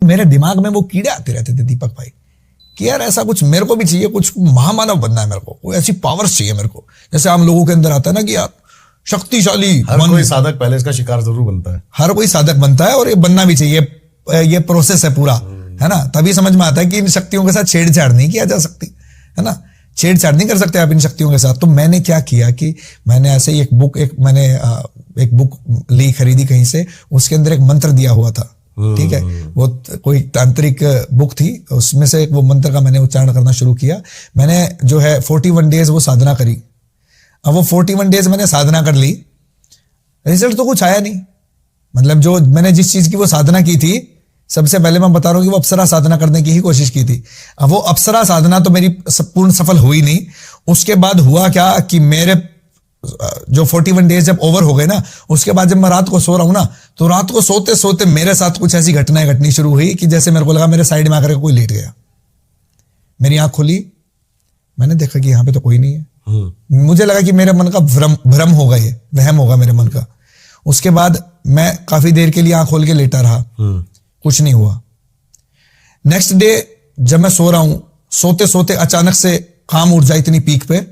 मेरे दिमाग में वो कीड़े आते रहते थे दीपक भाई कि यार ऐसा कुछ मेरे को भी चाहिए, कुछ महामानव बनना है मेरे को, कोई ऐसी पावर्स चाहिए मेरे को, जैसे आम लोगों के अंदर आता है ना कि यार शक्तिशाली। हर कोई साधक पहले इसका शिकार जरूर बनता है, हर कोई साधक बनता है और ये बनना भी चाहिए, ये प्रोसेस है पूरा, है ना। तभी समझ में आता है कि इन शक्तियों के साथ छेड़छाड़ नहीं किया जा सकती, है ना, छेड़छाड़ नहीं कर सकते आप इन शक्तियों के साथ। तो मैंने क्या किया कि मैंने ऐसे ही मैंने एक बुक ली, खरीदी कहीं से, उसके अंदर एक मंत्र दिया हुआ था, ठीक है, वो कोई तांत्रिक बुक थी, उसमें से वो मंत्र का मैंने उच्चारण करना शुरू किया। मैंने जो है 41 डेज वो साधना करी। अब वो 41 डेज मैंने साधना कर ली, रिजल्ट तो कुछ आया नहीं। मतलब जो मैंने जिस चीज की वो साधना की थी, सबसे पहले मैं बता रहा हूं कि वो अप्सरा साधना करने की ही कोशिश की थी। अब वो अप्सरा साधना तो मेरी पूर्ण सफल हुई नहीं। उसके बाद हुआ क्या कि मेरे जो 41 डेज जब ओवर हो गए ना, उसके बाद जब मैं रात को सो रहा हूं ना, तो रात को सोते सोते मेरे साथ कुछ ऐसी घटनाएं घटनी शुरू हुई कि जैसे मेरे को लगा मेरे साइड में आकर कोई लेट गया। मेरी आंख खुली, मैंने देखा कि यहां पे तो कोई नहीं है। मुझे लगा कि मेरे मन का भ्रम होगा, ये वहम होगा मेरे मन का। उसके बाद मैं काफी देर के लिए आंख खोल के लेटा रहा, कुछ नहीं हुआ। नेक्स्ट डे जब मैं सो रहा हूं, सोते सोते अचानक से काम ऊर्जा इतनी पीक पे,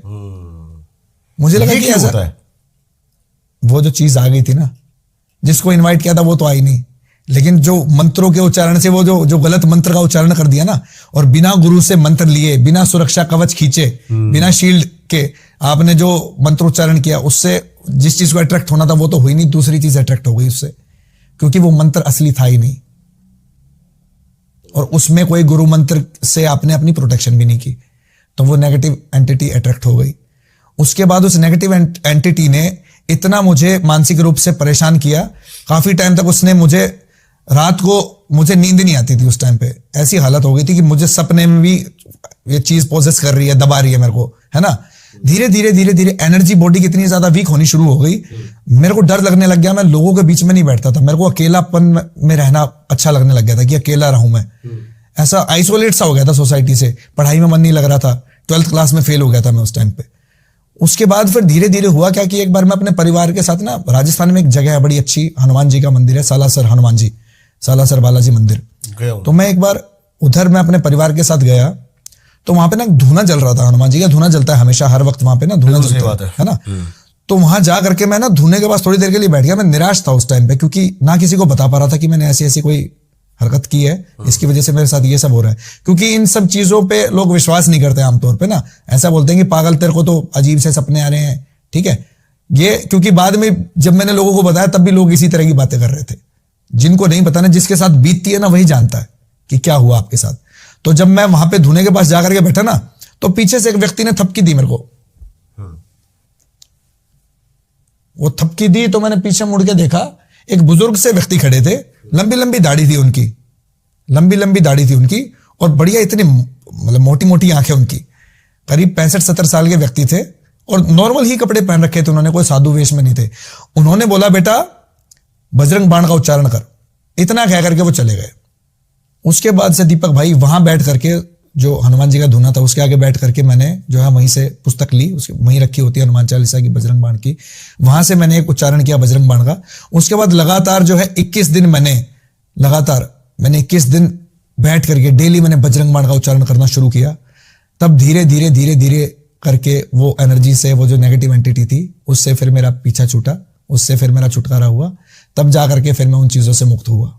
मुझे लगा कि ऐसा वो जो चीज आ गई थी ना, जिसको इनवाइट किया था वो तो आई नहीं, लेकिन जो मंत्रों के उच्चारण से वो जो गलत मंत्र का उच्चारण कर दिया ना, और बिना गुरु से मंत्र लिए, बिना सुरक्षा कवच खींचे, बिना शील्ड के आपने जो मंत्र उच्चारण किया, उससे जिस चीज को अट्रैक्ट होना था वो तो हुई नहीं, दूसरी चीज अट्रैक्ट हो गई उससे, क्योंकि वो मंत्र असली था ही नहीं, और उसमें कोई गुरु मंत्र से आपने अपनी प्रोटेक्शन भी नहीं की, तो वो नेगेटिव एंटिटी अट्रैक्ट हो गई। उसके बाद उस नेगेटिव एंटिटी ने इतना मुझे मानसिक रूप से परेशान किया, काफी टाइम तक उसने रात को मुझे नींद नहीं आती थी। उस टाइम पे ऐसी हालत हो गई थी कि मुझे सपने में भी ये चीज पोजेस कर रही है, दबा रही है मेरे को, है ना। धीरे धीरे एनर्जी बॉडी की इतनी ज्यादा वीक होनी शुरू हो गई, मेरे को डर लगने लग गया, मैं लोगों के बीच में नहीं बैठता था, मेरे को अकेलापन में रहना अच्छा लगने लग गया था कि अकेला रहूं मैं, ऐसा आइसोलेट सा हो गया था सोसाइटी से, पढ़ाई में मन नहीं लग रहा था, 12th क्लास में फेल हो गया था मैं उस टाइम पे। उसके बाद फिर धीरे धीरे हुआ क्या कि एक बार मैं अपने परिवार के साथ ना, राजस्थान में एक जगह है बड़ी अच्छी, हनुमान जी का मंदिर है, सालासर हनुमान जी, सालासर बालाजी मंदिर, तो मैं एक बार उधर मैं अपने परिवार के साथ गया, तो वहां पे ना धूना जल रहा था, हनुमान जी का धूना जलता है हमेशा, हर वक्त वहां पे ना धूना जलता है ना। तो वहां जा करके मैं ना धूने के पास थोड़ी देर के लिए बैठ गया। मैं निराश था उस टाइम पे, क्योंकि ना किसी को बता पा रहा था कि मैंने ऐसी ऐसी कोई हरकत की है, इसकी वजह से मेरे साथ ये सब हो रहा है, क्योंकि इन सब चीजों पे लोग विश्वास नहीं करते आमतौर पे ना, ऐसा बोलते हैं कि पागल तेरे को तो अजीब से सपने आ रहे हैं, ठीक है। ये क्योंकि बाद में जब मैंने लोगों को बताया तब भी लोग इसी तरह की बातें कर रहे थे। जिनको नहीं पता ना, जिसके साथ बीतती है ना वही जानता है कि क्या हुआ आपके साथ। तो जब मैं वहां पे धुने के पास जाकर के बैठा ना, तो पीछे से एक व्यक्ति ने थपकी दी मेरे को। वो थपकी दी तो मैंने पीछे मुड़ के देखा, एक बुजुर्ग से व्यक्ति खड़े थे, लंबी लंबी दाढ़ी थी उनकी, लंबी लंबी दाढ़ी थी उनकी, और बढ़िया इतनी मतलब मोटी मोटी आंखें उनकी, करीब 65-70 साल के व्यक्ति थे, और नॉर्मल ही कपड़े पहन रखे थे उन्होंने, कोई साधु वेश में नहीं थे। उन्होंने बोला बेटा बजरंग बाण का उच्चारण कर, इतना कह करके वो चले गए। उसके बाद से दीपक भाई वहां बैठ करके, जो हनुमान जी का धुना था उसके आगे बैठ करके मैंने जो है वहीं से पुस्तक ली, उसकी वहीं रखी होती है हनुमान चालीसा की, बजरंग बाण की, वहां से मैंने एक उच्चारण किया बजरंग बाण का। उसके बाद लगातार जो है 21 दिन मैंने 21 दिन बैठ करके डेली मैंने बजरंग बाण का उच्चारण करना शुरू किया। तब धीरे धीरे करके वो एनर्जी से, वो जो नेगेटिव एंटिटी थी उससे फिर मेरा पीछा छूटा, उससे फिर मेरा छुटकारा हुआ, तब जा करके फिर मैं उन चीजों से मुक्त हुआ।